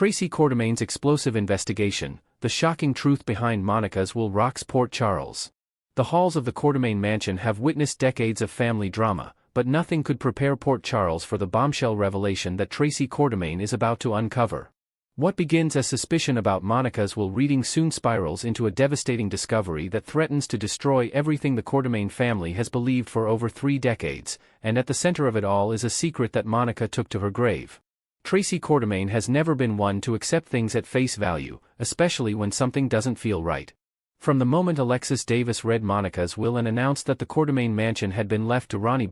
Tracy Quartermain's explosive investigation, the shocking truth behind Monica's will rocks Port Charles. The halls of the Quartermain mansion have witnessed decades of family drama, but nothing could prepare Port Charles for the bombshell revelation that Tracy Quartermain is about to uncover. What begins as suspicion about Monica's will reading soon spirals into a devastating discovery that threatens to destroy everything the Quartermain family has believed for over 3 decades, and at the center of it all is a secret that Monica took to her grave. Tracy Quartermain has never been one to accept things at face value, especially when something doesn't feel right. From the moment Alexis Davis read Monica's will and announced that the Quartermain mansion had been left to Ronnie,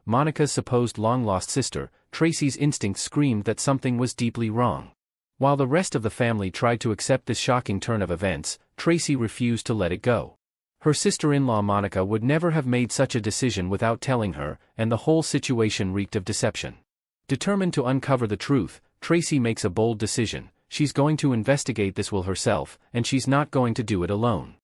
Monica's supposed long-lost sister, Tracy's instincts screamed that something was deeply wrong. While the rest of the family tried to accept this shocking turn of events, Tracy refused to let it go. Her sister-in-law Monica would never have made such a decision without telling her, and the whole situation reeked of deception. Determined to uncover the truth, Tracy makes a bold decision. She's going to investigate this will herself, and she's not going to do it alone.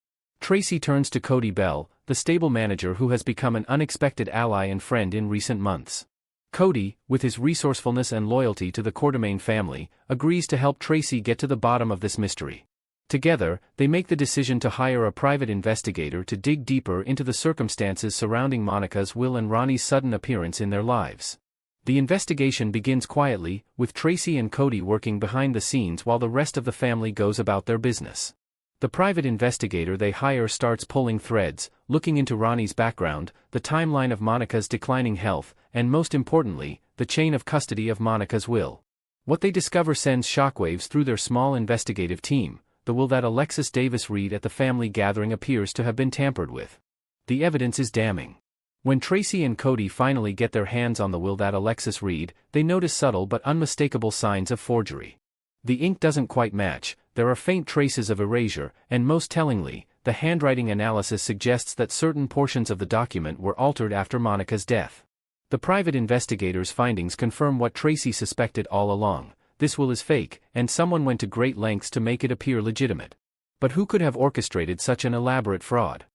Tracy turns to Cody Bell, the stable manager who has become an unexpected ally and friend in recent months. Cody, with his resourcefulness and loyalty to the Quartermain family, agrees to help Tracy get to the bottom of this mystery. Together, they make the decision to hire a private investigator to dig deeper into the circumstances surrounding Monica's will and Ronnie's sudden appearance in their lives. The investigation begins quietly, with Tracy and Cody working behind the scenes while the rest of the family goes about their business. The private investigator they hire starts pulling threads, looking into Ronnie's background, the timeline of Monica's declining health, and most importantly, the chain of custody of Monica's will. What they discover sends shockwaves through their small investigative team. The will that Alexis Davis read at the family gathering appears to have been tampered with. The evidence is damning. When Tracy and Cody finally get their hands on the will that Alexis read, they notice subtle but unmistakable signs of forgery. The ink doesn't quite match, there are faint traces of erasure, and most tellingly, the handwriting analysis suggests that certain portions of the document were altered after Monica's death. The private investigator's findings confirm what Tracy suspected all along: this will is fake, and someone went to great lengths to make it appear legitimate. But who could have orchestrated such an elaborate fraud?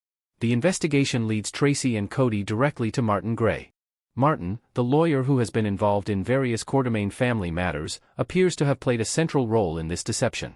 The investigation leads Tracy and Cody directly to Martin Gray. Martin, the lawyer who has been involved in various Quartermain family matters, appears to have played a central role in this deception.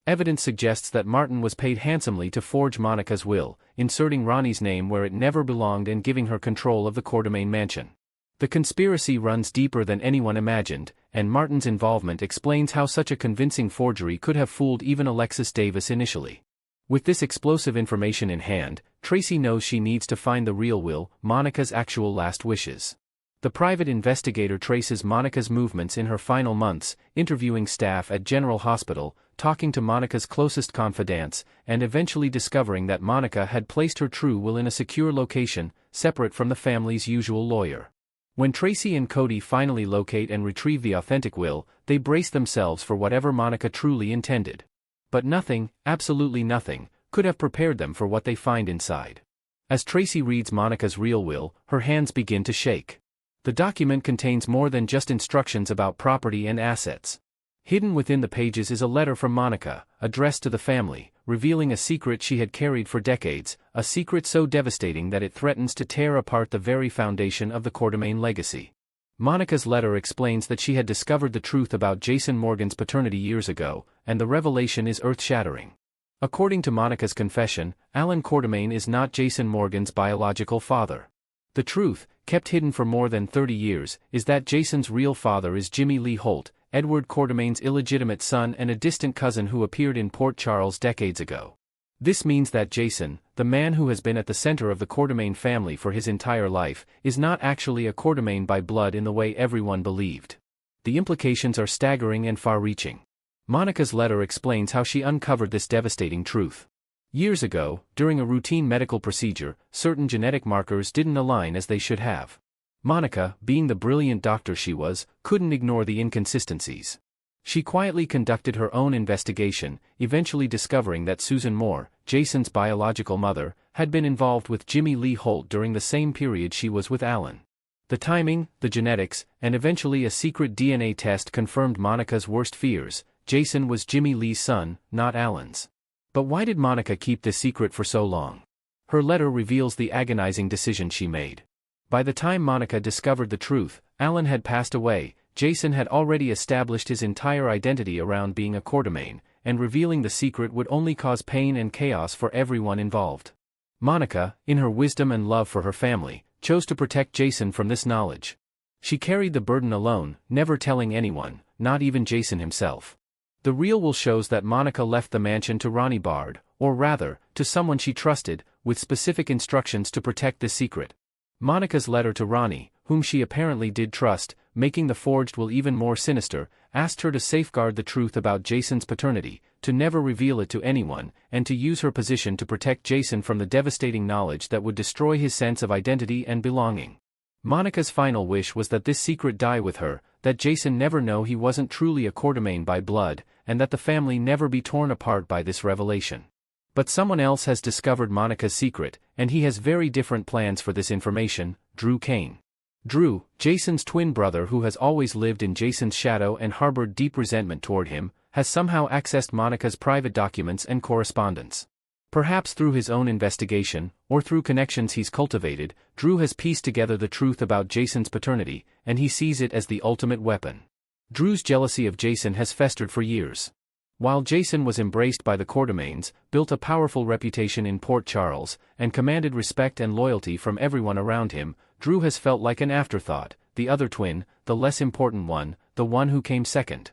Evidence suggests that Martin was paid handsomely to forge Monica's will, inserting Ronnie's name where it never belonged and giving her control of the Quartermain mansion. The conspiracy runs deeper than anyone imagined, and Martin's involvement explains how such a convincing forgery could have fooled even Alexis Davis initially. With this explosive information in hand, Tracy knows she needs to find the real will, Monica's actual last wishes. The private investigator traces Monica's movements in her final months, interviewing staff at General Hospital, talking to Monica's closest confidants, and eventually discovering that Monica had placed her true will in a secure location, separate from the family's usual lawyer. When Tracy and Cody finally locate and retrieve the authentic will, they brace themselves for whatever Monica truly intended. But nothing, absolutely nothing, could have prepared them for what they find inside. As Tracy reads Monica's real will, her hands begin to shake. The document contains more than just instructions about property and assets. Hidden within the pages is a letter from Monica, addressed to the family, revealing a secret she had carried for decades, a secret so devastating that it threatens to tear apart the very foundation of the Quartermain legacy. Monica's letter explains that she had discovered the truth about Jason Morgan's paternity years ago, and the revelation is earth-shattering. According to Monica's confession, Alan Quartermain is not Jason Morgan's biological father. The truth, kept hidden for more than 30 years, is that Jason's real father is Jimmy Lee Holt, Edward Quartermain's illegitimate son and a distant cousin who appeared in Port Charles decades ago. This means that Jason, the man who has been at the center of the Quartermain family for his entire life, is not actually a Quartermain by blood in the way everyone believed. The implications are staggering and far-reaching. Monica's letter explains how she uncovered this devastating truth. Years ago, during a routine medical procedure, certain genetic markers didn't align as they should have. Monica, being the brilliant doctor she was, couldn't ignore the inconsistencies. She quietly conducted her own investigation, eventually discovering that Susan Moore, Jason's biological mother, had been involved with Jimmy Lee Holt during the same period she was with Alan. The timing, the genetics, and eventually a secret DNA test confirmed Monica's worst fears: Jason was Jimmy Lee's son, not Alan's. But why did Monica keep this secret for so long? Her letter reveals the agonizing decision she made. By the time Monica discovered the truth, Alan had passed away, Jason had already established his entire identity around being a quartermain, and revealing the secret would only cause pain and chaos for everyone involved. Monica, in her wisdom and love for her family, chose to protect Jason from this knowledge. She carried the burden alone, never telling anyone, not even Jason himself. The real will shows that Monica left the mansion to Ronnie Bard, or rather, to someone she trusted, with specific instructions to protect this secret. Monica's letter to Ronnie, whom she apparently did trust, making the forged will even more sinister, asked her to safeguard the truth about Jason's paternity, to never reveal it to anyone, and to use her position to protect Jason from the devastating knowledge that would destroy his sense of identity and belonging. Monica's final wish was that this secret die with her, that Jason never know he wasn't truly a quartermain by blood, and that the family never be torn apart by this revelation. But someone else has discovered Monica's secret, and he has very different plans for this information: Drew Kane. Drew, Jason's twin brother who has always lived in Jason's shadow and harbored deep resentment toward him, has somehow accessed Monica's private documents and correspondence. Perhaps through his own investigation, or through connections he's cultivated, Drew has pieced together the truth about Jason's paternity, and he sees it as the ultimate weapon. Drew's jealousy of Jason has festered for years. While Jason was embraced by the Quartermains, built a powerful reputation in Port Charles, and commanded respect and loyalty from everyone around him, Drew has felt like an afterthought, the other twin, the less important one, the one who came second.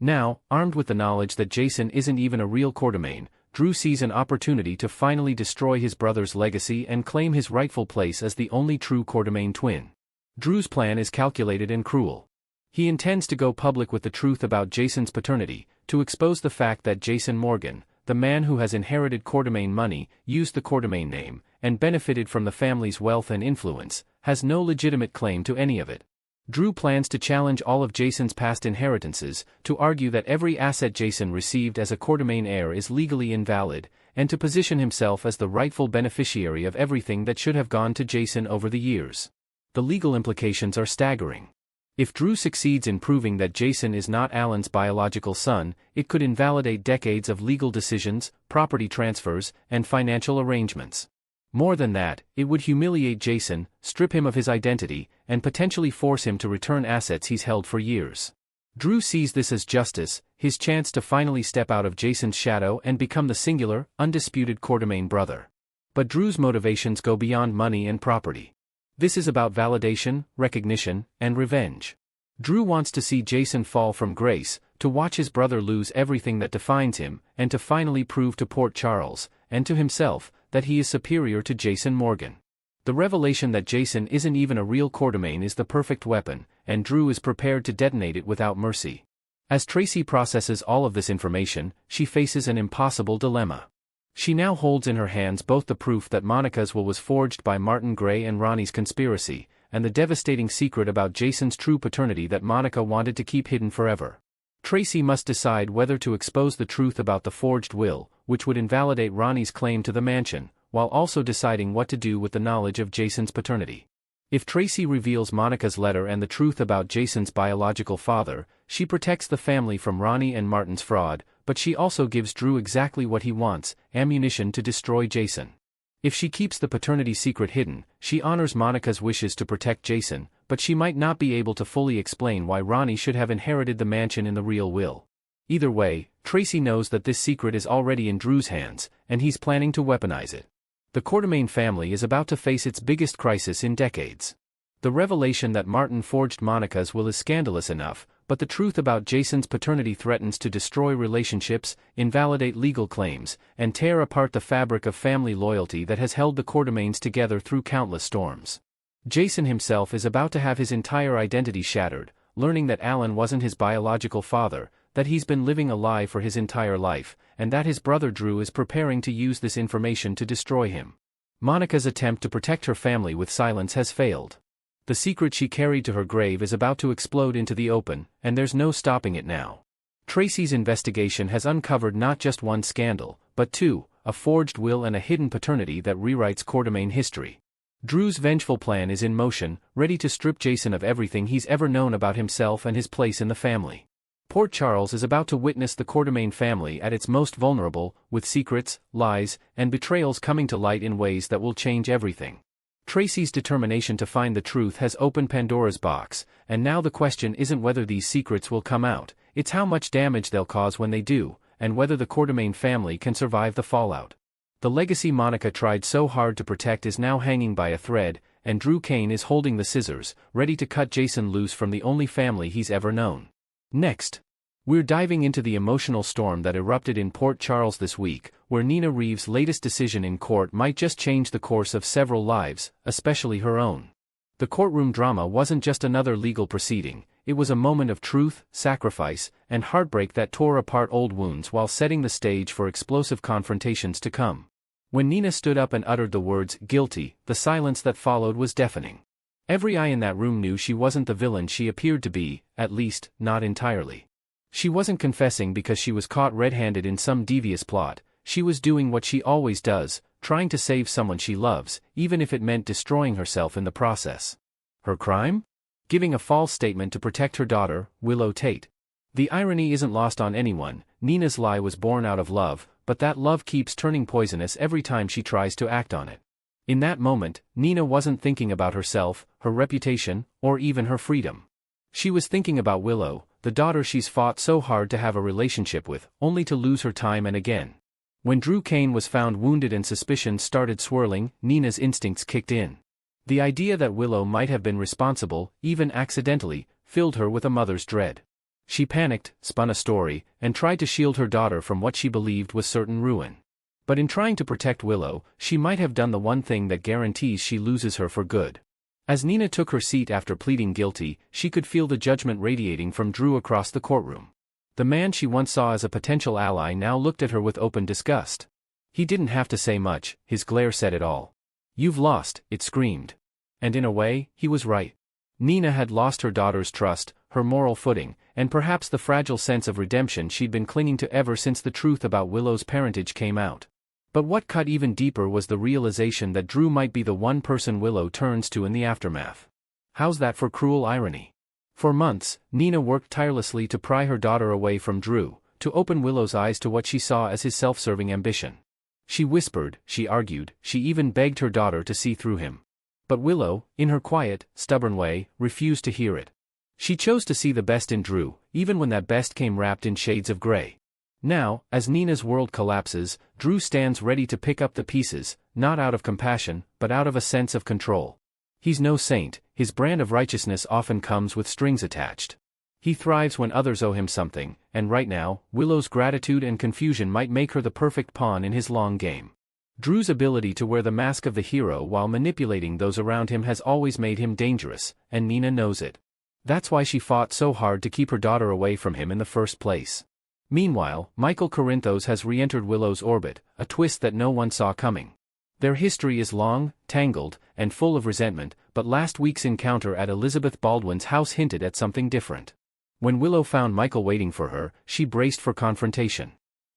Now, armed with the knowledge that Jason isn't even a real Quartermain, Drew sees an opportunity to finally destroy his brother's legacy and claim his rightful place as the only true Quartermain twin. Drew's plan is calculated and cruel. He intends to go public with the truth about Jason's paternity, to expose the fact that Jason Morgan, the man who has inherited Quartermain money, used the Quartermain name, and benefited from the family's wealth and influence, has no legitimate claim to any of it. Drew plans to challenge all of Jason's past inheritances, to argue that every asset Jason received as a Quartermain heir is legally invalid, and to position himself as the rightful beneficiary of everything that should have gone to Jason over the years. The legal implications are staggering. If Drew succeeds in proving that Jason is not Alan's biological son, it could invalidate decades of legal decisions, property transfers, and financial arrangements. More than that, it would humiliate Jason, strip him of his identity, and potentially force him to return assets he's held for years. Drew sees this as justice, his chance to finally step out of Jason's shadow and become the singular, undisputed Quartermain brother. But Drew's motivations go beyond money and property. This is about validation, recognition, and revenge. Drew wants to see Jason fall from grace, to watch his brother lose everything that defines him, and to finally prove to Port Charles, and to himself, that he is superior to Jason Morgan. The revelation that Jason isn't even a real Quartermain is the perfect weapon, and Drew is prepared to detonate it without mercy. As Tracy processes all of this information, she faces an impossible dilemma. She now holds in her hands both the proof that Monica's will was forged by Martin Gray and Ronnie's conspiracy, and the devastating secret about Jason's true paternity that Monica wanted to keep hidden forever. Tracy must decide whether to expose the truth about the forged will, which would invalidate Ronnie's claim to the mansion, while also deciding what to do with the knowledge of Jason's paternity. If Tracy reveals Monica's letter and the truth about Jason's biological father, she protects the family from Ronnie and Martin's fraud, but she also gives Drew exactly what he wants: ammunition to destroy Jason. If she keeps the paternity secret hidden, she honors Monica's wishes to protect Jason, but she might not be able to fully explain why Ronnie should have inherited the mansion in the real will. Either way, Tracy knows that this secret is already in Drew's hands, and he's planning to weaponize it. The Quartermain family is about to face its biggest crisis in decades. The revelation that Martin forged Monica's will is scandalous enough, but the truth about Jason's paternity threatens to destroy relationships, invalidate legal claims, and tear apart the fabric of family loyalty that has held the Quartermains together through countless storms. Jason himself is about to have his entire identity shattered, learning that Alan wasn't his biological father, that he's been living a lie for his entire life, and that his brother Drew is preparing to use this information to destroy him. Monica's attempt to protect her family with silence has failed. The secret she carried to her grave is about to explode into the open, and there's no stopping it now. Tracy's investigation has uncovered not just one scandal, but two: a forged will and a hidden paternity that rewrites Quartermain history. Drew's vengeful plan is in motion, ready to strip Jason of everything he's ever known about himself and his place in the family. Port Charles is about to witness the Quartermain family at its most vulnerable, with secrets, lies, and betrayals coming to light in ways that will change everything. Tracy's determination to find the truth has opened Pandora's box, and now the question isn't whether these secrets will come out, it's how much damage they'll cause when they do, and whether the Quartermaine family can survive the fallout. The legacy Monica tried so hard to protect is now hanging by a thread, and Drew Kane is holding the scissors, ready to cut Jason loose from the only family he's ever known. Next, we're diving into the emotional storm that erupted in Port Charles this week, where Nina Reeves' latest decision in court might just change the course of several lives, especially her own. The courtroom drama wasn't just another legal proceeding, it was a moment of truth, sacrifice, and heartbreak that tore apart old wounds while setting the stage for explosive confrontations to come. When Nina stood up and uttered the words, "guilty," the silence that followed was deafening. Every eye in that room knew she wasn't the villain she appeared to be, at least, not entirely. She wasn't confessing because she was caught red-handed in some devious plot, she was doing what she always does, trying to save someone she loves, even if it meant destroying herself in the process. Her crime? Giving a false statement to protect her daughter, Willow Tate. The irony isn't lost on anyone, Nina's lie was born out of love, but that love keeps turning poisonous every time she tries to act on it. In that moment, Nina wasn't thinking about herself, her reputation, or even her freedom. She was thinking about Willow, the daughter she's fought so hard to have a relationship with, only to lose her time and again. When Drew Kane was found wounded and suspicions started swirling, Nina's instincts kicked in. The idea that Willow might have been responsible, even accidentally, filled her with a mother's dread. She panicked, spun a story, and tried to shield her daughter from what she believed was certain ruin. But in trying to protect Willow, she might have done the one thing that guarantees she loses her for good. As Nina took her seat after pleading guilty, she could feel the judgment radiating from Drew across the courtroom. The man she once saw as a potential ally now looked at her with open disgust. He didn't have to say much, his glare said it all. "You've lost," it screamed. And in a way, he was right. Nina had lost her daughter's trust, her moral footing, and perhaps the fragile sense of redemption she'd been clinging to ever since the truth about Willow's parentage came out. But what cut even deeper was the realization that Drew might be the one person Willow turns to in the aftermath. How's that for cruel irony? For months, Nina worked tirelessly to pry her daughter away from Drew, to open Willow's eyes to what she saw as his self-serving ambition. She whispered, she argued, she even begged her daughter to see through him. But Willow, in her quiet, stubborn way, refused to hear it. She chose to see the best in Drew, even when that best came wrapped in shades of gray. Now, as Nina's world collapses, Drew stands ready to pick up the pieces, not out of compassion, but out of a sense of control. He's no saint, his brand of righteousness often comes with strings attached. He thrives when others owe him something, and right now, Willow's gratitude and confusion might make her the perfect pawn in his long game. Drew's ability to wear the mask of the hero while manipulating those around him has always made him dangerous, and Nina knows it. That's why she fought so hard to keep her daughter away from him in the first place. Meanwhile, Michael Corinthos has re-entered Willow's orbit, a twist that no one saw coming. Their history is long, tangled, and full of resentment, but last week's encounter at Elizabeth Baldwin's house hinted at something different. When Willow found Michael waiting for her, she braced for confrontation.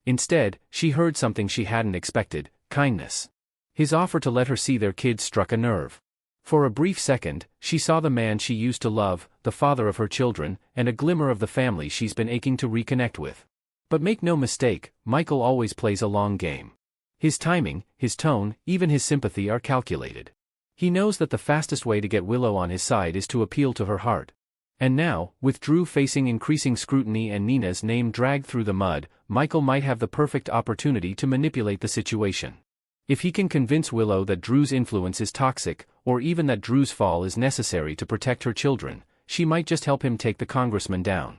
Instead, she heard something she hadn't expected: kindness. His offer to let her see their kids struck a nerve. For a brief second, she saw the man she used to love, the father of her children, and a glimmer of the family she's been aching to reconnect with. But make no mistake, Michael always plays a long game. His timing, his tone, even his sympathy are calculated. He knows that the fastest way to get Willow on his side is to appeal to her heart. And now, with Drew facing increasing scrutiny and Nina's name dragged through the mud, Michael might have the perfect opportunity to manipulate the situation. If he can convince Willow that Drew's influence is toxic, or even that Drew's fall is necessary to protect her children, she might just help him take the congressman down.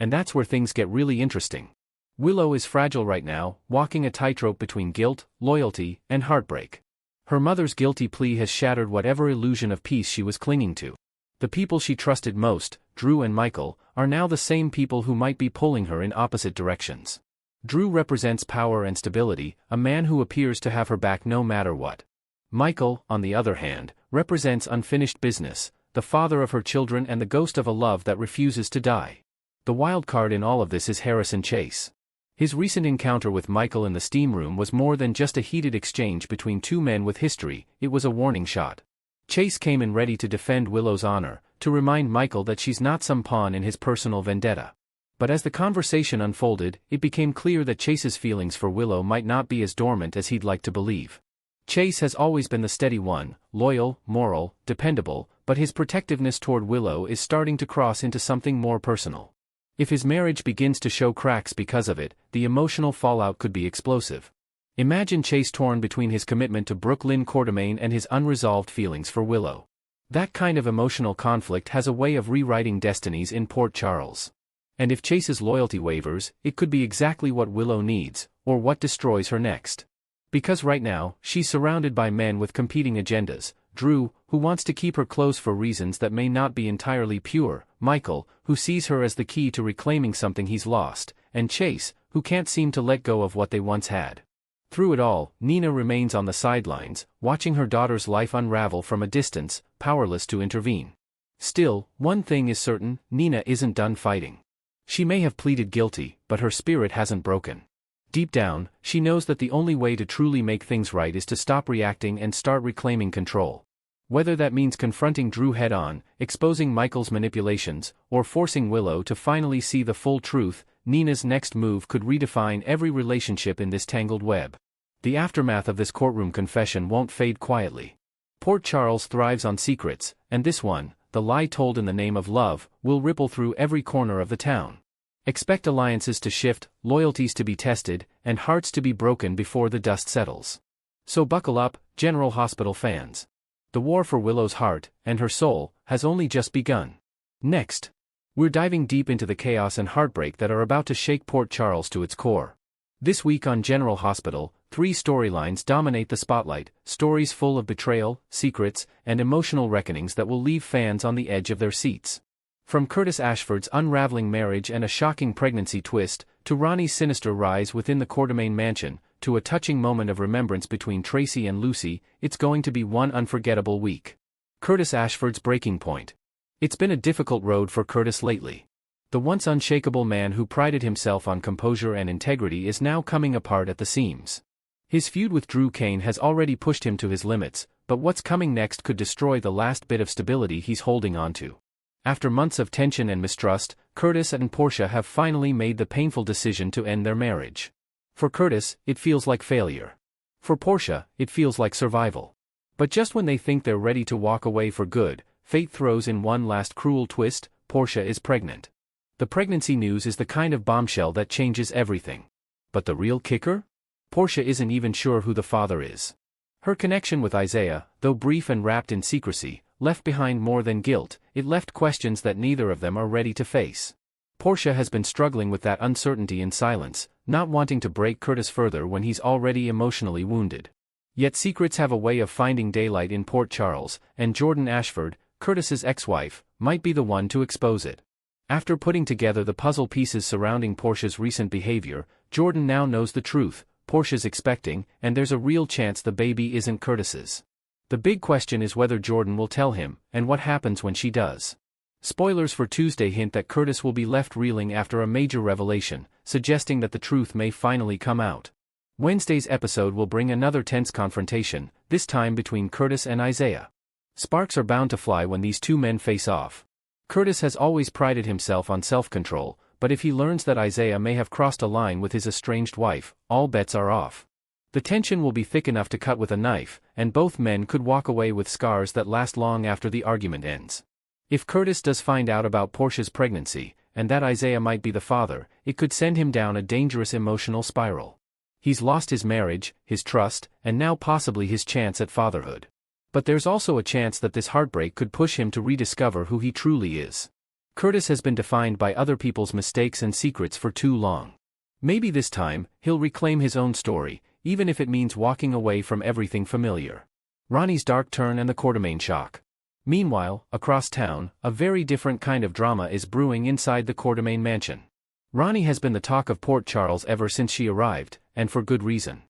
And that's where things get really interesting. Willow is fragile right now, walking a tightrope between guilt, loyalty, and heartbreak. Her mother's guilty plea has shattered whatever illusion of peace she was clinging to. The people she trusted most, Drew and Michael, are now the same people who might be pulling her in opposite directions. Drew represents power and stability, a man who appears to have her back no matter what. Michael, on the other hand, represents unfinished business, the father of her children and the ghost of a love that refuses to die. The wild card in all of this is Harrison Chase. His recent encounter with Michael in the steam room was more than just a heated exchange between two men with history, it was a warning shot. Chase came in ready to defend Willow's honor, to remind Michael that she's not some pawn in his personal vendetta. But as the conversation unfolded, it became clear that Chase's feelings for Willow might not be as dormant as he'd like to believe. Chase has always been the steady one, loyal, moral, dependable, but his protectiveness toward Willow is starting to cross into something more personal. If his marriage begins to show cracks because of it, the emotional fallout could be explosive. Imagine Chase torn between his commitment to Brooklyn Quartermain and his unresolved feelings for Willow. That kind of emotional conflict has a way of rewriting destinies in Port Charles. And if Chase's loyalty wavers, it could be exactly what Willow needs, or what destroys her next. Because right now, she's surrounded by men with competing agendas: Drew, who wants to keep her close for reasons that may not be entirely pure; Michael, who sees her as the key to reclaiming something he's lost; and Chase, who can't seem to let go of what they once had. Through it all, Nina remains on the sidelines, watching her daughter's life unravel from a distance, powerless to intervene. Still, one thing is certain: Nina isn't done fighting. She may have pleaded guilty, but her spirit hasn't broken. Deep down, she knows that the only way to truly make things right is to stop reacting and start reclaiming control. Whether that means confronting Drew head-on, exposing Michael's manipulations, or forcing Willow to finally see the full truth, Nina's next move could redefine every relationship in this tangled web. The aftermath of this courtroom confession won't fade quietly. Port Charles thrives on secrets, and this one, the lie told in the name of love, will ripple through every corner of the town. Expect alliances to shift, loyalties to be tested, and hearts to be broken before the dust settles. So buckle up, General Hospital fans. The war for Willow's heart, and her soul, has only just begun. Next, we're diving deep into the chaos and heartbreak that are about to shake Port Charles to its core. This week on General Hospital, 3 storylines dominate the spotlight, stories full of betrayal, secrets, and emotional reckonings that will leave fans on the edge of their seats. From Curtis Ashford's unraveling marriage and a shocking pregnancy twist, to Ronnie's sinister rise within the Quartermain mansion, to a touching moment of remembrance between Tracy and Lucy, it's going to be one unforgettable week. Curtis Ashford's breaking point. It's been a difficult road for Curtis lately. The once unshakable man who prided himself on composure and integrity is now coming apart at the seams. His feud with Drew Kane has already pushed him to his limits, but what's coming next could destroy the last bit of stability he's holding onto. After months of tension and mistrust, Curtis and Portia have finally made the painful decision to end their marriage. For Curtis, it feels like failure. For Portia, it feels like survival. But just when they think they're ready to walk away for good, fate throws in one last cruel twist: Portia is pregnant. The pregnancy news is the kind of bombshell that changes everything. But the real kicker? Portia isn't even sure who the father is. Her connection with Isaiah, though brief and wrapped in secrecy, left behind more than guilt. It left questions that neither of them are ready to face. Portia has been struggling with that uncertainty in silence, not wanting to break Curtis further when he's already emotionally wounded. Yet secrets have a way of finding daylight in Port Charles, and Jordan Ashford, Curtis's ex-wife, might be the one to expose it. After putting together the puzzle pieces surrounding Portia's recent behavior, Jordan now knows the truth: Portia's expecting, and there's a real chance the baby isn't Curtis's. The big question is whether Jordan will tell him, and what happens when she does. Spoilers for Tuesday hint that Curtis will be left reeling after a major revelation, suggesting that the truth may finally come out. Wednesday's episode will bring another tense confrontation, this time between Curtis and Isaiah. Sparks are bound to fly when these two men face off. Curtis has always prided himself on self-control, but if he learns that Isaiah may have crossed a line with his estranged wife, all bets are off. The tension will be thick enough to cut with a knife, and both men could walk away with scars that last long after the argument ends. If Curtis does find out about Portia's pregnancy, and that Isaiah might be the father, it could send him down a dangerous emotional spiral. He's lost his marriage, his trust, and now possibly his chance at fatherhood. But there's also a chance that this heartbreak could push him to rediscover who he truly is. Curtis has been defined by other people's mistakes and secrets for too long. Maybe this time, he'll reclaim his own story, even if it means walking away from everything familiar. Ronnie's dark turn and the Quartermain shock. Meanwhile, across town, a very different kind of drama is brewing inside the Quartermain mansion. Ronnie has been the talk of Port Charles ever since she arrived, and for good reason.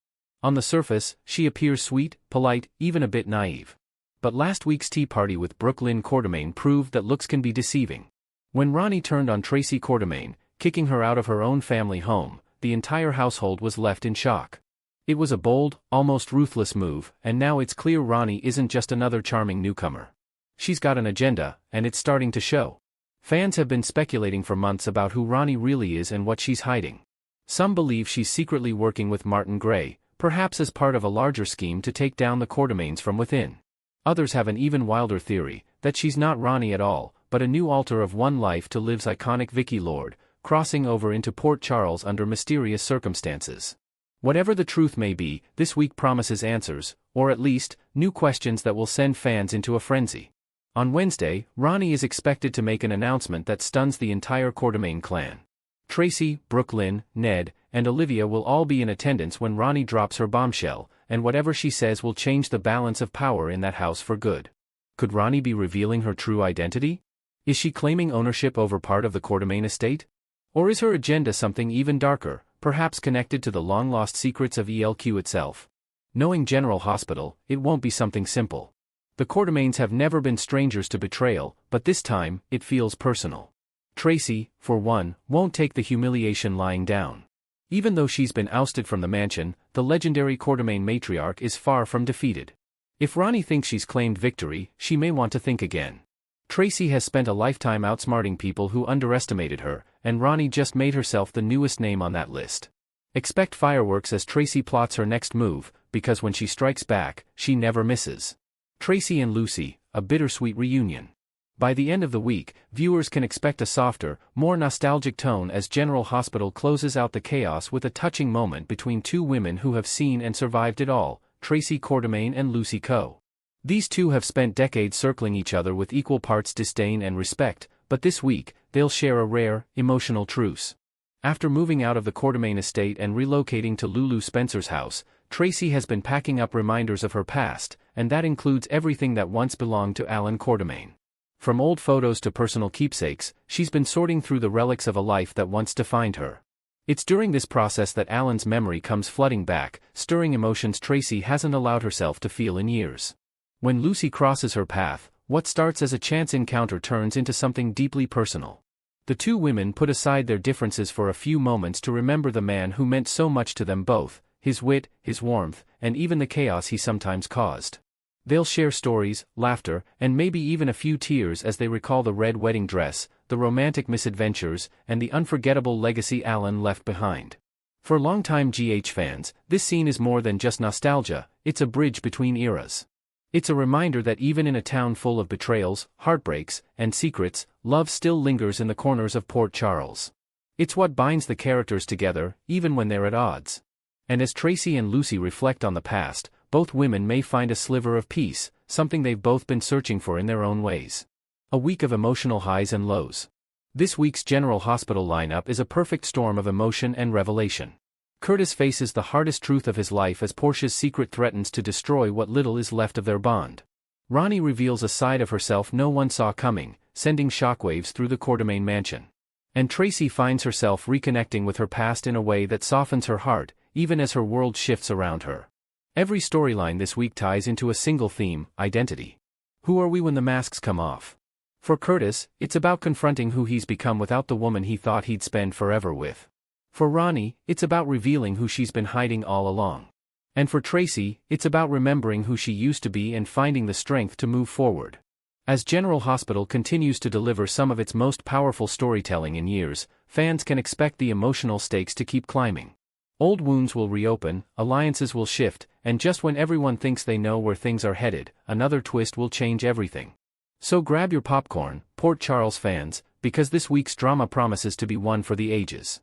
On the surface, she appears sweet, polite, even a bit naive. But last week's tea party with Brooklyn Quartermain proved that looks can be deceiving. When Ronnie turned on Tracy Quartermain, kicking her out of her own family home, the entire household was left in shock. It was a bold, almost ruthless move, and now it's clear Ronnie isn't just another charming newcomer. She's got an agenda, and it's starting to show. Fans have been speculating for months about who Ronnie really is and what she's hiding. Some believe she's secretly working with Martin Gray, perhaps as part of a larger scheme to take down the Quartermaines from within. Others have an even wilder theory, that she's not Ronnie at all, but a new alter of One Life to Live's iconic Vicky Lord, crossing over into Port Charles under mysterious circumstances. Whatever the truth may be, this week promises answers, or at least, new questions that will send fans into a frenzy. On Wednesday, Ronnie is expected to make an announcement that stuns the entire Quartermaine clan. Tracy, Brooklyn, Ned, and Olivia will all be in attendance when Ronnie drops her bombshell, and whatever she says will change the balance of power in that house for good. Could Ronnie be revealing her true identity? Is she claiming ownership over part of the Quartermaine estate? Or is her agenda something even darker, perhaps connected to the long-lost secrets of ELQ itself? Knowing General Hospital, it won't be something simple. The Quartermaines have never been strangers to betrayal, but this time, it feels personal. Tracy, for one, won't take the humiliation lying down. Even though she's been ousted from the mansion, the legendary Quartermaine matriarch is far from defeated. If Ronnie thinks she's claimed victory, she may want to think again. Tracy has spent a lifetime outsmarting people who underestimated her, and Ronnie just made herself the newest name on that list. Expect fireworks as Tracy plots her next move, because when she strikes back, she never misses. Tracy and Lucy, a bittersweet reunion. By the end of the week, viewers can expect a softer, more nostalgic tone as General Hospital closes out the chaos with a touching moment between two women who have seen and survived it all, Tracy Quartermaine and Lucy Coe. These two have spent decades circling each other with equal parts disdain and respect, but this week, they'll share a rare, emotional truce. After moving out of the Quartermaine estate and relocating to Lulu Spencer's house, Tracy has been packing up reminders of her past, and that includes everything that once belonged to Alan Quartermaine. From old photos to personal keepsakes, she's been sorting through the relics of a life that once defined her. It's during this process that Alan's memory comes flooding back, stirring emotions Tracy hasn't allowed herself to feel in years. When Lucy crosses her path, what starts as a chance encounter turns into something deeply personal. The two women put aside their differences for a few moments to remember the man who meant so much to them both, his wit, his warmth, and even the chaos he sometimes caused. They'll share stories, laughter, and maybe even a few tears as they recall the red wedding dress, the romantic misadventures, and the unforgettable legacy Alan left behind. For longtime GH fans, this scene is more than just nostalgia, it's a bridge between eras. It's a reminder that even in a town full of betrayals, heartbreaks, and secrets, love still lingers in the corners of Port Charles. It's what binds the characters together, even when they're at odds. And as Tracy and Lucy reflect on the past, both women may find a sliver of peace, something they've both been searching for in their own ways. A week of emotional highs and lows. This week's General Hospital lineup is a perfect storm of emotion and revelation. Curtis faces the hardest truth of his life as Portia's secret threatens to destroy what little is left of their bond. Ronnie reveals a side of herself no one saw coming, sending shockwaves through the Quartermaine mansion. And Tracy finds herself reconnecting with her past in a way that softens her heart, even as her world shifts around her. Every storyline this week ties into a single theme: identity. Who are we when the masks come off? For Curtis, it's about confronting who he's become without the woman he thought he'd spend forever with. For Ronnie, it's about revealing who she's been hiding all along. And for Tracy, it's about remembering who she used to be and finding the strength to move forward. As General Hospital continues to deliver some of its most powerful storytelling in years, fans can expect the emotional stakes to keep climbing. Old wounds will reopen, alliances will shift, and just when everyone thinks they know where things are headed, another twist will change everything. So grab your popcorn, Port Charles fans, because this week's drama promises to be one for the ages.